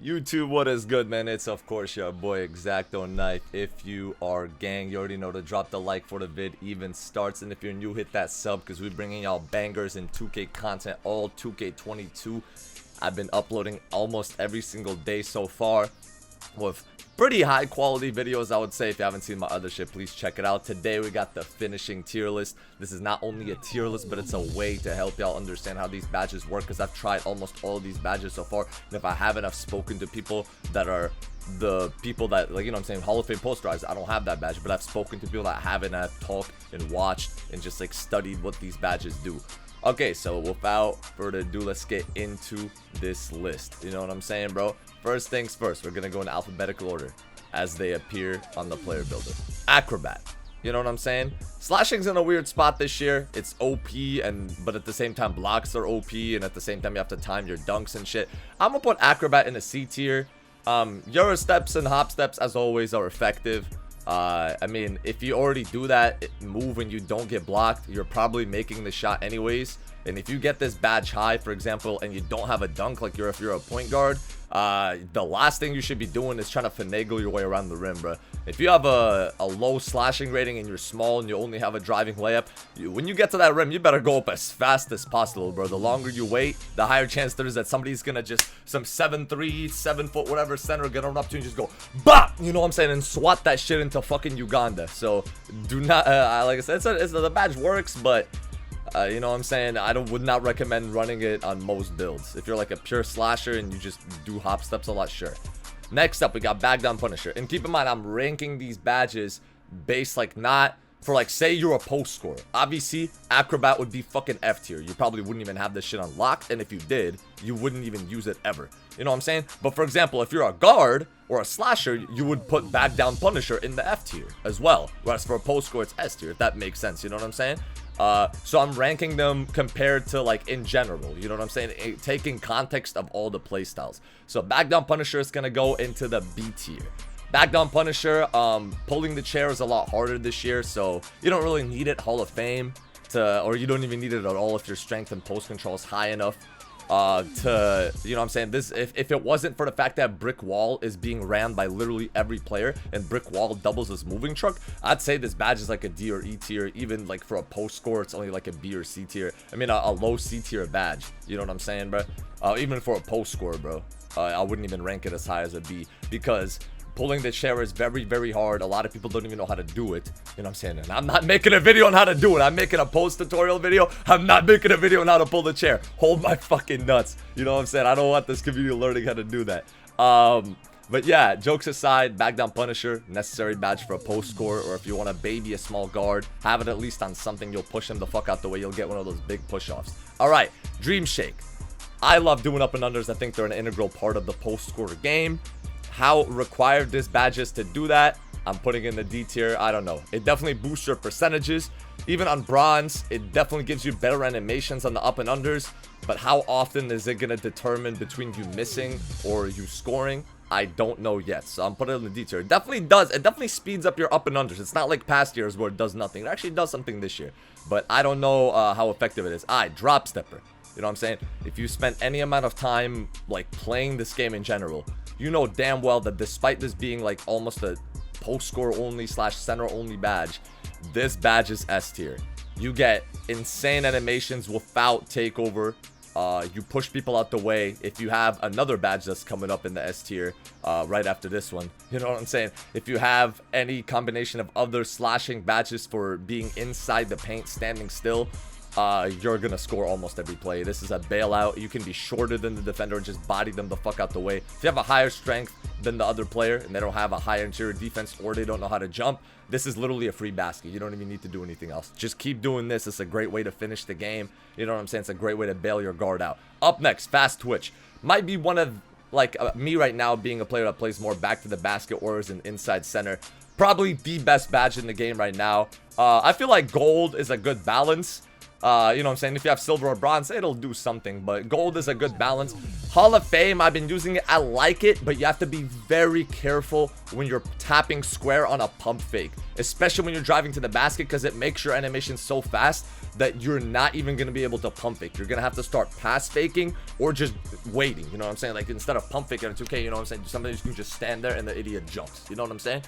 YouTube, what is good, man? It's of course your boy ExactoKnife. If you are gang, you already know to drop the like for the vid even starts, and if you're new, hit that sub because we're bringing y'all bangers and 2K content all 2K22. I've been uploading almost every single day so far with pretty high quality videos, I would say. If you haven't seen my other shit, please check it out. Today we got the finishing tier list. This is not only a tier list, but it's a way to help y'all understand how these badges work, because I've tried almost all of these badges so far, and if I haven't, I've spoken to people that are the people that, like, you know what I'm saying, Hall of Fame posterize. I don't have that badge, but I've spoken to people that have it, and I've talked and watched and just like studied what these badges do. Okay, so without further ado, let's get into this list. You know what I'm saying, bro? First things first, we're gonna go in alphabetical order as they appear on the player builder. Acrobat. You know what I'm saying? Slashing's in a weird spot this year. It's OP, but at the same time blocks are OP, and at the same time you have to time your dunks and shit. I'm gonna put Acrobat in a C tier. Euro steps and hop steps, as always, are effective. I mean, if you already do that move and you don't get blocked, you're probably making the shot anyways. And if you get this badge high, for example, and you don't have a dunk, like if you're a point guard, the last thing you should be doing is trying to finagle your way around the rim, bro. If you have a low slashing rating and you're small and you only have a driving layup, when you get to that rim, you better go up as fast as possible, bro. The longer you wait, the higher chance there is that somebody's gonna just, some 7'3", 7 foot, whatever center, get on up to you and just go, bah! You know what I'm saying? And swat that shit into fucking Uganda. So, do not, like I said, the badge works, but you know what I'm saying, would not recommend running it on most builds. If you're like a pure slasher and you just do hop steps a lot, sure. Next up, we got backdown punisher. And keep in mind, I'm ranking these badges based, like, not for, like, say you're a post scorer. Obviously, Acrobat would be fucking F tier. You probably wouldn't even have this shit unlocked, and if you did, you wouldn't even use it ever. You know what I'm saying? But for example, if you're a guard or a slasher, you would put backdown punisher in the F tier as well. Whereas for a post scorer, it's S tier, if that makes sense. You know what I'm saying? So I'm ranking them compared to, like, in general, you know what I'm saying, taking context of all the playstyles. So backdown punisher is gonna go into the B tier. Backdown punisher, pulling the chair is a lot harder this year, so you don't really need it Hall of Fame to, or you don't even need it at all if your strength and post control is high enough to, you know what I'm saying, this, if it wasn't for the fact that brick wall is being ran by literally every player and brick wall doubles as moving truck, I'd say this badge is like a D or E tier. Even like for a post score, it's only like a B or C tier. I mean, a low C tier badge, you know what I'm saying, bro? Even for a post score, bro, I wouldn't even rank it as high as a B, because pulling the chair is very, very hard. A lot of people don't even know how to do it. You know what I'm saying? And I'm not making a video on how to do it. I'm making a post tutorial video. I'm not making a video on how to pull the chair. Hold my fucking nuts. You know what I'm saying? I don't want this community learning how to do that. But yeah, jokes aside, backdown punisher, necessary badge for a post score, or if you want to baby a small guard, have it at least on something. You'll push him the fuck out the way. You'll get one of those big push-offs. All right, dream shake. I love doing up and unders. I think they're an integral part of the post score game. How required this badge is to do that, I'm putting in the D tier. I don't know. It definitely boosts your percentages. Even on bronze, it definitely gives you better animations on the up and unders. But how often is it going to determine between you missing or you scoring? I don't know yet. So I'm putting it in the D tier. It definitely does. It definitely speeds up your up and unders. It's not like past years where it does nothing. It actually does something this year. But I don't know how effective it is. Dropstepper. You know what I'm saying? If you spend any amount of time, like, playing this game in general, you know damn well that despite this being like almost a post score only / center only badge, this badge is S tier. You get insane animations without takeover. You push people out the way. If you have another badge that's coming up in the S tier right after this one, you know what I'm saying? If you have any combination of other slashing badges for being inside the paint, standing still, you're gonna score almost every play. This is a bailout. You can be shorter than the defender and just body them the fuck out the way. If you have a higher strength than the other player and they don't have a higher interior defense, or they don't know how to jump, this is literally a free basket. You don't even need to do anything else. Just keep doing this. It's a great way to finish the game. You know what I'm saying? It's a great way to bail your guard out. Up next, fast twitch. Might be one of, like, me right now being a player that plays more back to the basket or is an inside center. Probably the best badge in the game right now. I feel like gold is a good balance. You know what I'm saying? If you have silver or bronze, it'll do something, but gold is a good balance. Hall of Fame, I've been using it. I like it, but you have to be very careful when you're tapping square on a pump fake, especially when you're driving to the basket, because it makes your animation so fast that you're not even going to be able to pump fake. You're going to have to start pass faking or just waiting, you know what I'm saying? Like, instead of pump faking, it's okay, you know what I'm saying? Sometimes you can just stand there and the idiot jumps, you know what I'm saying?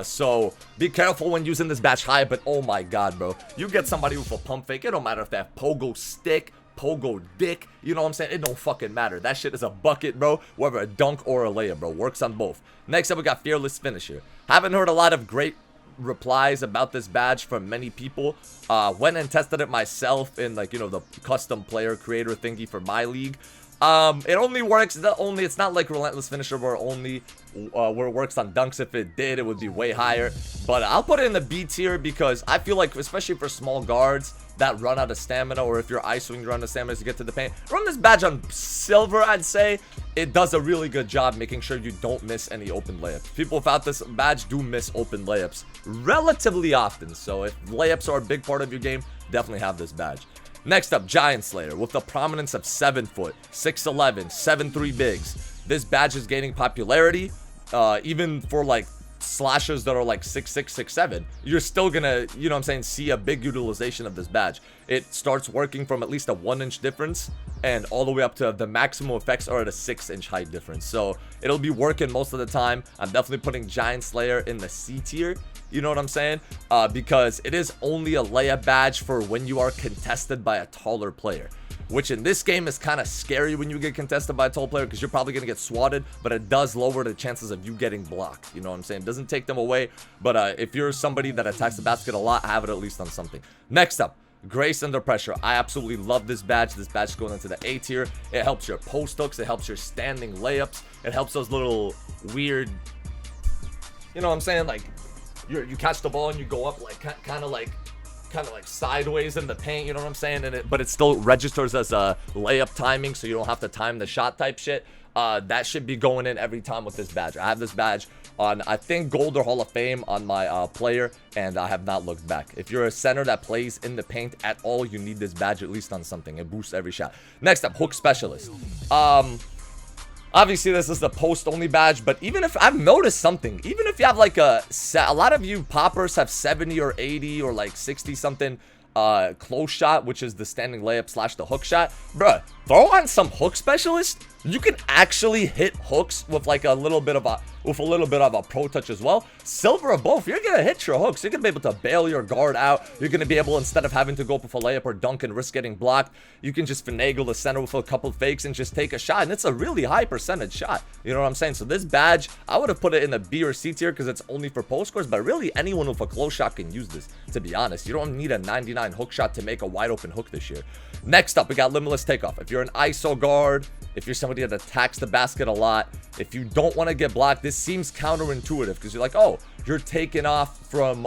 So be careful when using this badge high, but oh my god, bro. You get somebody with a pump fake, it don't matter if they have pogo stick, pogo dick, you know what I'm saying? It don't fucking matter. That shit is a bucket, bro. Whether a dunk or a layup, bro. Works on both. Next up, we got Fearless Finisher. Haven't heard a lot of great replies about this badge from many people. Went and tested it myself in, like, you know, the custom player creator thingy for my league. It only works, it's not like Relentless Finisher where it works on dunks. If it did, it would be way higher. But I'll put it in the B tier because I feel like, especially for small guards that run out of stamina, or if you're ISOing, you run out of stamina to get to the paint, run this badge on silver. I'd say it does a really good job making sure you don't miss any open layups. People without this badge do miss open layups relatively often, so if layups are a big part of your game, definitely have this badge. Next up, Giant Slayer, with the prominence of 7 foot, 6'11", 7'3" bigs. This badge is gaining popularity, even for like slashers that are like 6'6", 6'7". You're still gonna, you know what I'm saying, see a big utilization of this badge. It starts working from at least a 1-inch difference, and all the way up to the maximum effects are at a 6-inch height difference. So it'll be working most of the time. I'm definitely putting Giant Slayer in the C tier. You know what I'm saying? Because it is only a layup badge for when you are contested by a taller player, which in this game is kind of scary when you get contested by a tall player, because you're probably going to get swatted, but it does lower the chances of you getting blocked. You know what I'm saying? It doesn't take them away, but if you're somebody that attacks the basket a lot, have it at least on something. Next up, Grace Under Pressure. I absolutely love this badge. This badge is going into the A tier. It helps your post hooks. It helps your standing layups. It helps those little weird, you know what I'm saying? Like, you catch the ball and you go up like kind of like sideways in the paint, you know what I'm saying? But it still registers as a layup timing, so you don't have to time the shot type shit. That should be going in every time with this badge. I have this badge on, I think, Gold or Hall of Fame on my player, and I have not looked back. If you're a center that plays in the paint at all, you need this badge at least on something. It boosts every shot. Next up, Hook Specialist. Obviously, this is the post-only badge, but even if I've noticed something, even if you have like a lot of you poppers have 70 or 80 or like 60 something close shot, which is the standing layup slash the hook shot, bruh, throw on some Hook Specialist. You can actually hit hooks with like a little bit of a pro touch as well. Silver or both, you're gonna hit your hooks. You're gonna be able to bail your guard out. You're gonna be able, instead of having to go up with a layup or dunk and risk getting blocked, you can just finagle the center with a couple fakes and just take a shot, and it's a really high percentage shot. You know what I'm saying? So this badge, I would have put it in the B or C tier because it's only for post scores, but really anyone with a close shot can use this, to be honest. You don't need a 99 hook shot to make a wide open hook this year. Next up, we got Limitless Takeoff. If you're an ISO guard, if you're somebody that attacks the basket a lot, if you don't want to get blocked, this seems counterintuitive because you're like, oh, you're taking off from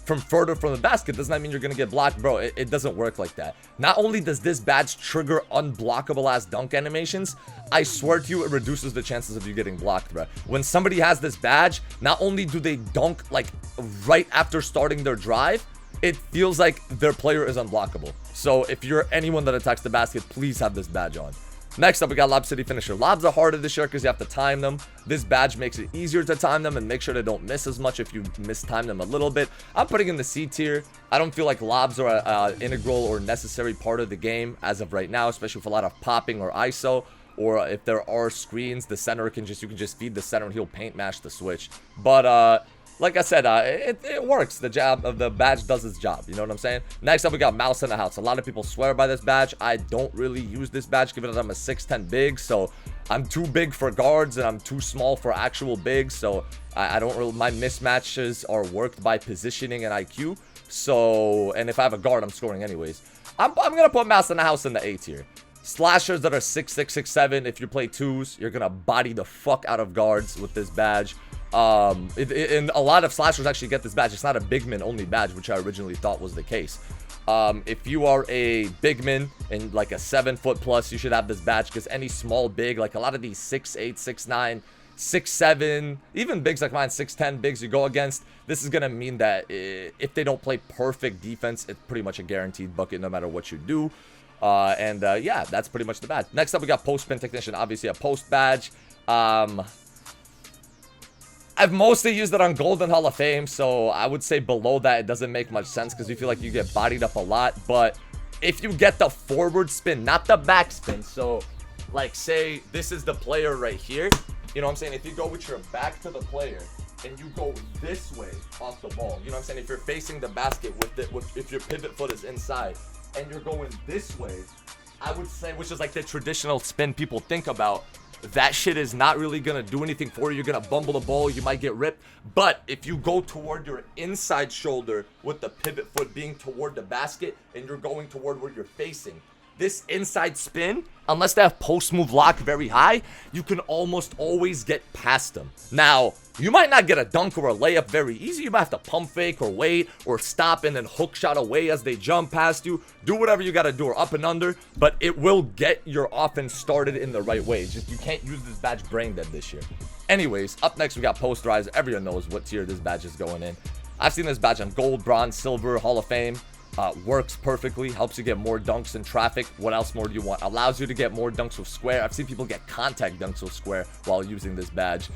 further from the basket. Doesn't that mean you're going to get blocked? Bro, it doesn't work like that. Not only does this badge trigger unblockable ass dunk animations, I swear to you, it reduces the chances of you getting blocked, bro. When somebody has this badge, not only do they dunk like right after starting their drive, it feels like their player is unblockable. So if you're anyone that attacks the basket, please have this badge on. Next up, we got Lob City Finisher. Lobs are harder this year because you have to time them. This badge makes it easier to time them and make sure they don't miss as much if you mistime them a little bit. I'm putting in the C tier. I don't feel like lobs are an integral or necessary part of the game as of right now, especially with a lot of popping or ISO. Or if there are screens, the center you can just feed the center and he'll paint mash the switch. But like I said, it works. The badge does its job. You know what I'm saying? Next up, we got Mouse in the House. A lot of people swear by this badge. I don't really use this badge, given that I'm a 6'10" big. So I'm too big for guards and I'm too small for actual bigs. So I don't really, my mismatches are worked by positioning and IQ. So, and if I have a guard, I'm scoring anyways. I'm gonna put Mouse in the House in the A tier. Slashers that are 6'6", 6'7", if you play twos, you're gonna body the fuck out of guards with this badge. And a lot of slashers actually get this badge. It's not a big man only badge, which I originally thought was the case. If you are a big man and like a 7 foot plus, you should have this badge, because any small big, like a lot of these 6'8", 6'9", 6'7", even bigs like mine, 6'10" bigs you go against, this is gonna mean that if they don't play perfect defense, it's pretty much a guaranteed bucket no matter what you do. Yeah, that's pretty much the badge. Next up, we got Post Spin Technician, obviously a post badge. I've mostly used it on Golden Hall of Fame, so I would say below that it doesn't make much sense because you feel like you get bodied up a lot. But if you get the forward spin, not the back spin, so like say this is the player right here, you know what I'm saying? If you go with your back to the player and you go this way off the ball, you know what I'm saying? If you're facing the basket if your pivot foot is inside and you're going this way, I would say, which is like the traditional spin people think about, that shit is not really gonna do anything for you. You're gonna bumble the ball, you might get ripped. But if you go toward your inside shoulder with the pivot foot being toward the basket and you're going toward where you're facing, this inside spin, unless they have post move lock very high, you can almost always get past them. Now, you might not get a dunk or a layup very easy. You might have to pump fake or wait or stop and then hook shot away as they jump past you. Do whatever you got to do, or up and under, but it will get your offense started in the right way. Just you can't use this badge brain dead this year. Anyways, up next we got posterize. Everyone knows what tier this badge is going in. I've seen this badge on gold, bronze, silver, Hall of Fame. Works perfectly, helps you get more dunks in traffic. What else more do you want? Allows you to get more dunks with square. I've seen people get contact dunks with square while using this badge.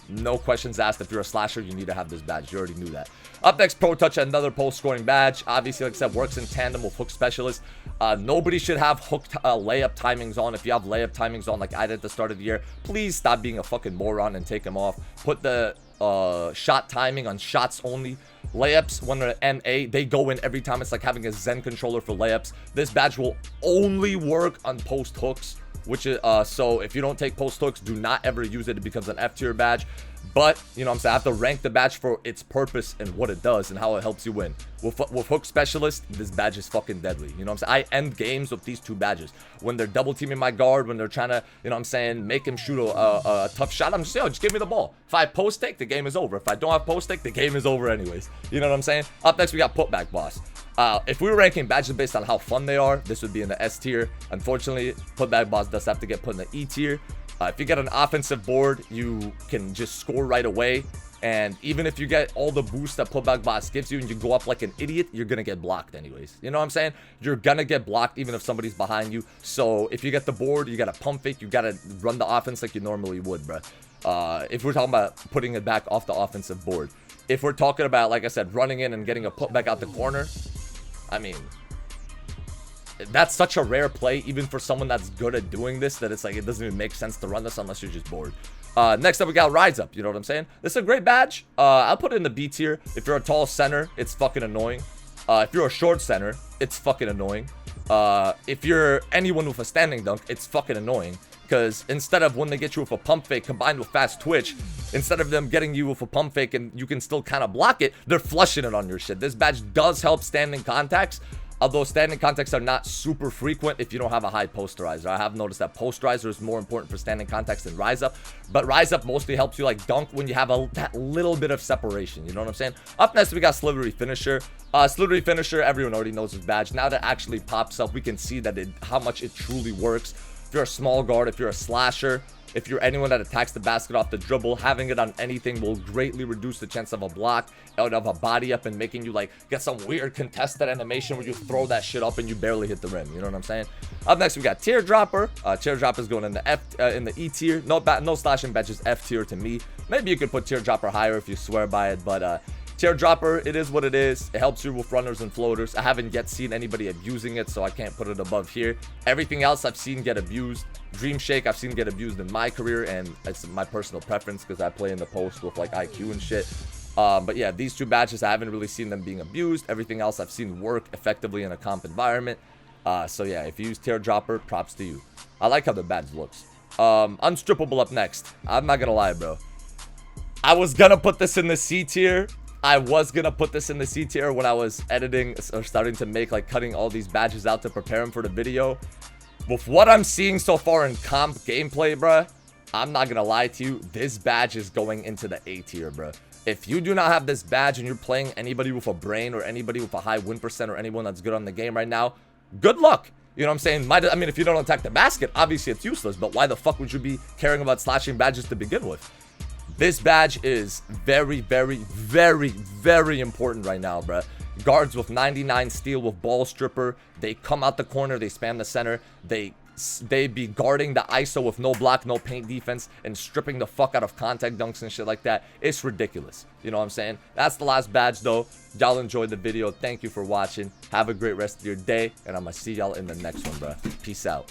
No questions asked. If you're a slasher, you need to have this badge. You already knew that. Up next, Pro Touch, another post scoring badge. Obviously, like I said, works in tandem with hook specialist. Nobody should have hooked layup timings on. If you have layup timings on like I did at the start of the year, please stop being a fucking moron and take them off. Put the shot timing on shots only. Layups, when they're NA, they go in every time. It's like having a Zen controller for layups. This badge will only work on post hooks, which is so if you don't take post hooks, do not ever use it. It becomes an F tier badge. But you know what I'm saying, I have to rank the badge for its purpose and what it does and how it helps you win. With hook specialist, this badge is fucking deadly. You know what I'm saying? I end games with these two badges. When they're double teaming my guard, when they're trying to, you know what I'm saying, make him shoot a tough shot, I'm just, yo, just give me the ball. If I post take, the game is over. If I don't have post take, the game is over anyways. You know what I'm saying? Up next, we got putback boss. If we were ranking badges based on how fun they are, this would be in the S tier. Unfortunately, putback boss does have to get put in the E tier. If you get an offensive board, you can just score right away. And even if you get all the boost that putback boss gives you and you go up like an idiot, you're going to get blocked anyways. You know what I'm saying? You're going to get blocked even if somebody's behind you. So if you get the board, you got to pump fake. You got to run the offense like you normally would, bro. If we're talking about putting it back off the offensive board. If we're talking about, like I said, running in and getting a putback out the corner, I mean, that's such a rare play, even for someone that's good at doing this, that it's like it doesn't even make sense to run this unless you're just bored. Next up, we got Rise Up. You know what I'm saying? This is a great badge. I'll put it in the B tier. If you're a tall center, it's fucking annoying. If you're a short center, it's fucking annoying. If you're anyone with a standing dunk, it's fucking annoying. Because instead of when they get you with a pump fake combined with fast twitch, instead of them getting you with a pump fake and you can still kind of block it, they're flushing it on your shit. This badge does help standing contacts. Although standing contacts are not super frequent if you don't have a high posterizer. I have noticed that posterizer is more important for standing contacts than Rise Up. But Rise Up mostly helps you like dunk when you have that little bit of separation. You know what I'm saying? Up next, we got Slithery Finisher. Slithery Finisher, everyone already knows this badge. Now that it actually pops up, we can see that how much it truly works. If you're a small guard, if you're a slasher, if you're anyone that attacks the basket off the dribble, having it on anything will greatly reduce the chance of a block, out of a body up, and making you like get some weird contested animation where you throw that shit up and you barely hit the rim. You know what I'm saying? Up next, we got Teardropper. Teardropper is going in the in the E tier. No slashing badges, F tier to me. Maybe you could put Teardropper higher if you swear by it, but Teardropper, it is what it is. It helps you with runners and floaters. I haven't yet seen anybody abusing it, so I can't put it above here. Everything else I've seen get abused. Dream Shake I've seen get abused in my career, and it's my personal preference because I play in the post with like IQ and shit. But yeah, these two badges, I haven't really seen them being abused. Everything else I've seen work effectively in a comp environment. So yeah, if you use Teardropper, props to you. I like how the badge looks. Unstrippable up next. I'm not gonna lie, bro. I was gonna put this in the C tier. I was gonna put this in the C tier when I was editing or starting to make like cutting all these badges out to prepare them for the video. With what I'm seeing so far in comp gameplay, bruh, I'm not gonna lie to you, this badge is going into the A tier, bruh. If you do not have this badge and you're playing anybody with a brain or anybody with a high win percent or anyone that's good on the game right now, good luck. You know what I'm saying? I mean, if you don't attack the basket, obviously it's useless, but why the fuck would you be caring about slashing badges to begin with? This badge is very, very, very, very important right now, bruh. Guards with 99 steal with ball stripper, they come out the corner, they spam the center, they they be guarding the ISO with no block, no paint defense, and stripping the fuck out of contact dunks and shit like that. It's ridiculous. You know what I'm saying? That's the last badge, though. Y'all enjoyed the video. Thank you for watching. Have a great rest of your day, and I'm gonna see y'all in the next one, bro. Peace out.